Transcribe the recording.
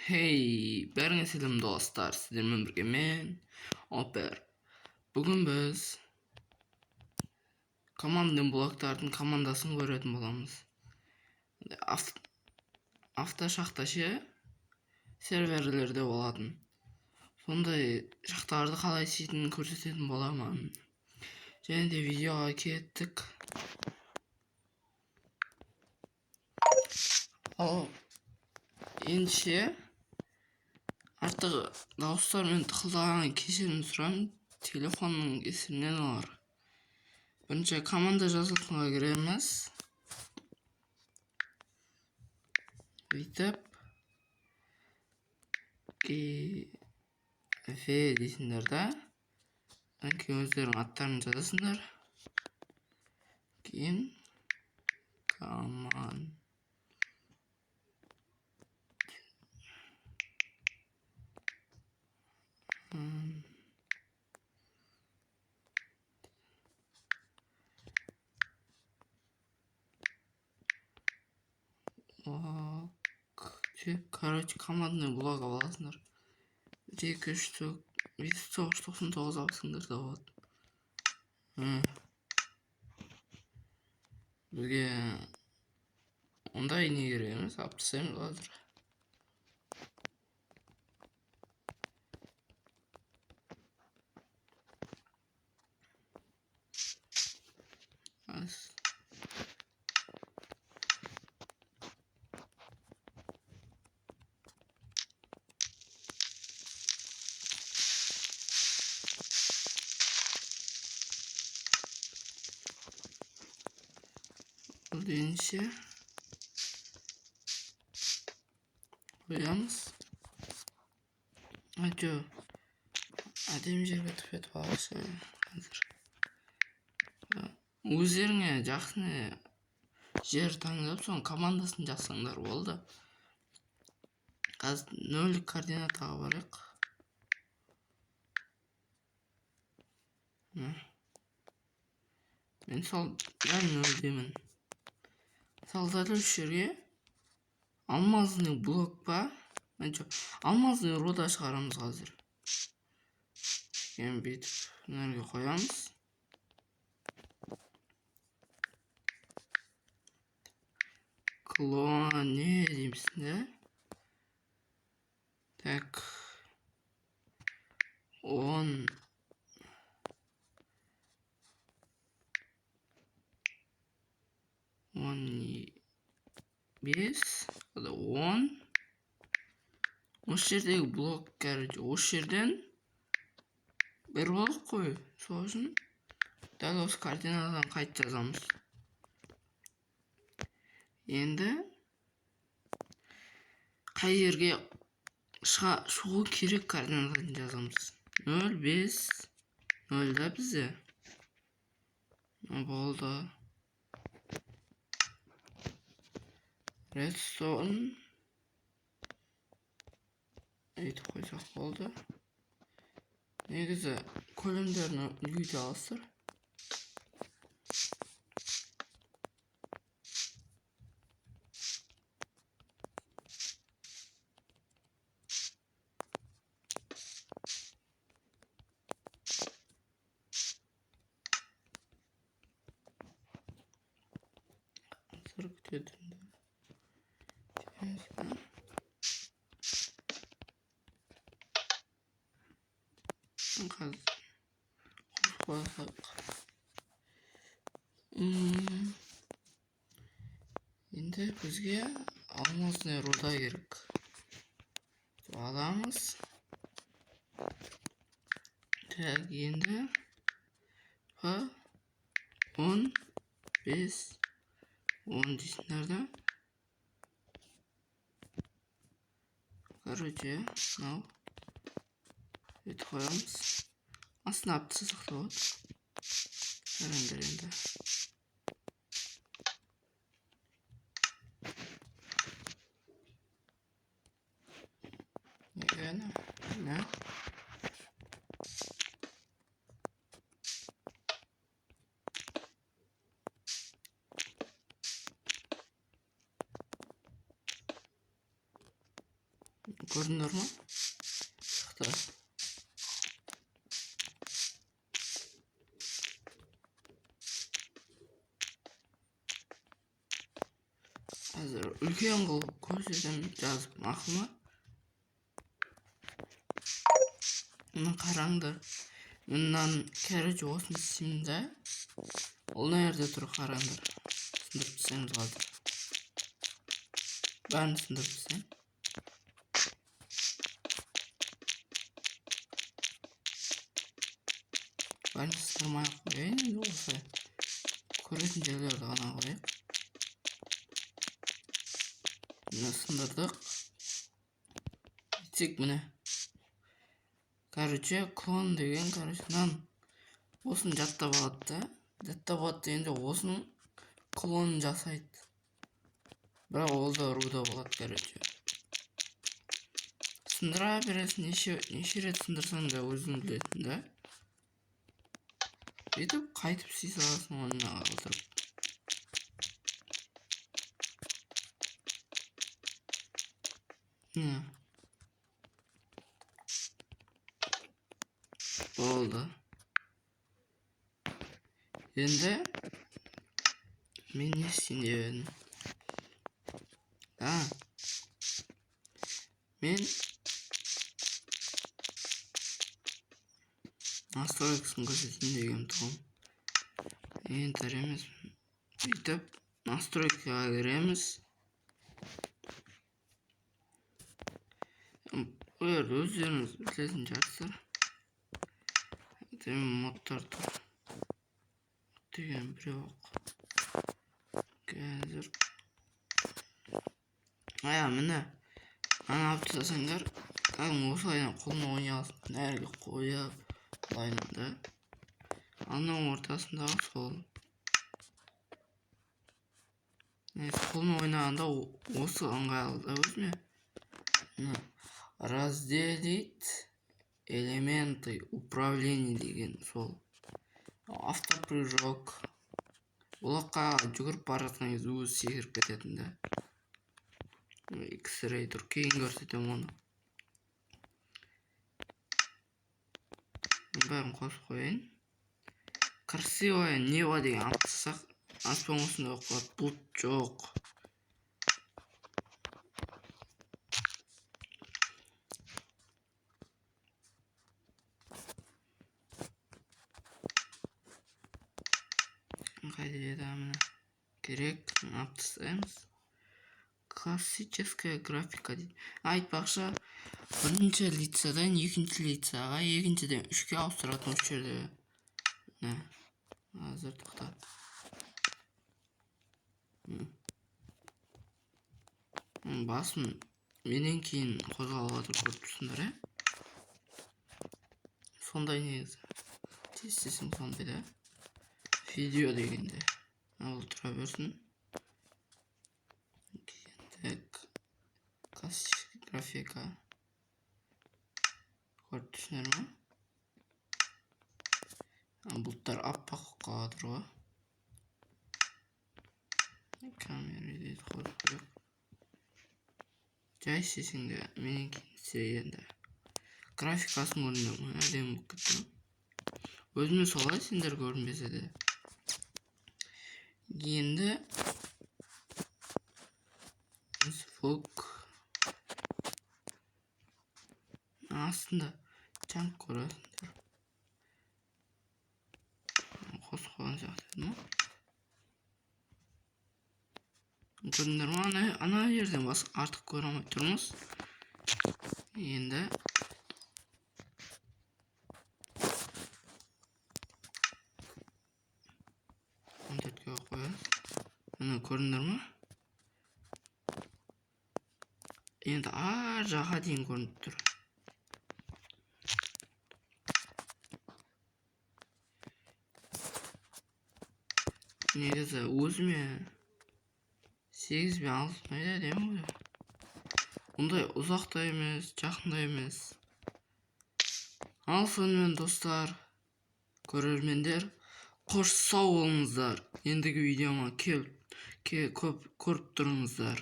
Hey, bergen selam dostlar. Sizlerle birlikte men Oper. Bugün biz komandanın bloklarının komandasını görетін bolamız. Авто шахташы серверлерде болатын. Сондай шахталарды қалай істейтінін көрсететін боламын. Және де видеоға кеттік. Ал ендеше артық дауыстармен тықылдаған кешірім сұрамын. Телефонның кесірінен олар. Бірінші команда жазылтынға кіреміз. Бүйтіп V дейсіңдер да. Кейін өздерің аттарын жазасыңдар. Кейін команда короче, командный блок аласыңдар. 2-3 штук 1999 алсыңдар да болады. Бізге ондай не керек емес, алып тастаймыз қазір. Deyince koyamız. Hadi әдемі тіпет баласы қазір. Өздеріңе жақсы жер таңдап, соның командасын жазсаңдар болды. Қазір 0 координатаға барайық. Мен сол 0 деймін. Салдары үш жерге алмазный блок па? Алмазный руда шығарамыз қазір. Кейін бүйтіп мынерге қоямыз. Клоне деймісін де. Так. 10 5 da 10. Осы жердегі блок, короче, осы жерден бір блок қой. Сосын дәл осы координатадан қайт жазамыз. Енді қай жерге шығу керек координатадан жазамыз. 0 5 0 да бізде. Болды. Redstone айтып қойсақ болды. Негізі көлемдерін үйде аласыздар. Күтетін. Енді бізге алмазный руда керек. Аламыз. Так, енді 10 5 10 дейсіңдер да. Короче, мынау өйтіп қоямыз. Астына алып тастасақ та болады. Жараңдар енді. Ne? Көрдіңдер ма? Шықты. Қазір үлкен қылып көрсетемін, жазып мақұл ма? Мына қараңдар. Мындан короче осыны істеймін да. Ол мына жерде тұр, қараңдар. Сындырып тастаймыз қазір. Бәрін сындырып тастайын. Бәрін сындырмай қояйын, осылай. Көретін жерлерді ғана қояйық. Міне сындырдық. Тек міне. Короче, клон деген, короче, мынаны осыны жаттап алады да. Жаттап алады дегенде осының клонын жасайды. Бірақ ол да руда болады, короче. Сындыра бересің, неше рет сындырсаң да өзің білесің да. Бүйтіп қайтып сый саласың онына қалдырып. Oldu. Енді мен не істейін деп едім. Мен настройкасын көрсетейін деген тұғым. Enter емес. Бүйтіп настройкаға кіреміз. Бұлар өздеріңіз білетін шығарсыздар. Модтар тұр деген біреу қазір. Міне ана алып тастасаңдар, осылайдан қолына ойнай аласың. Нәрге қойып олайын да. Ананың ортасындағы сол. Қолына ойнағанда осы ыңғайлы да өзіме. Разделить элементы управления деген сол. Автопрыжок. Олаққа жүгіріп бара жатқан кезде өзі секіріп кететін да. X-ray тұр, кейін көрсетемін оны. Бәрін қосып қойайын. Красивое небо деген алып тастасақ, аспан осында оқылады, бұлт жоқ. Қайда еді мына керек, алып тастаймыз. Классическая графика дейді. Айтпақшы, бірінші лицадан екінші лицаға, екіншіден үшке ауыстыратын осы жерде. Қазір тоқтат. Басым менен кейін қозғалып жатыр, көріп тұрсыңдар, сондай негізі. Тестесің сондай да. Видео дегенде. Ол тұра берсін. Классическая графика. Көріп түсінер ма? Бұлттар аппақ қалады ғой. Камера дейді, қойып қойып. Жай істесең де менен кейін істегенде. Графикасын көрінді. Әдемі болып кетті. Өзіме солай, сендер көрінбесе де. Енді звук астында жанып көресіңдер. Қосып қойған сияқты ма? Көрдіңдер ма? Ана жерден артық көре алмай тұрмыз. Енді Мына көрдіңдер ма? Енді ар жаққа дейін көрініп тұр. Негізі өзіме 8 бен 6 майда деймін ғой. Ондай ұзақта емес, жақында емес. Ал сонымен достар, көрермендер, қош сау болыңыздар. Ендігі видеома көп көріп тұрыңыздар.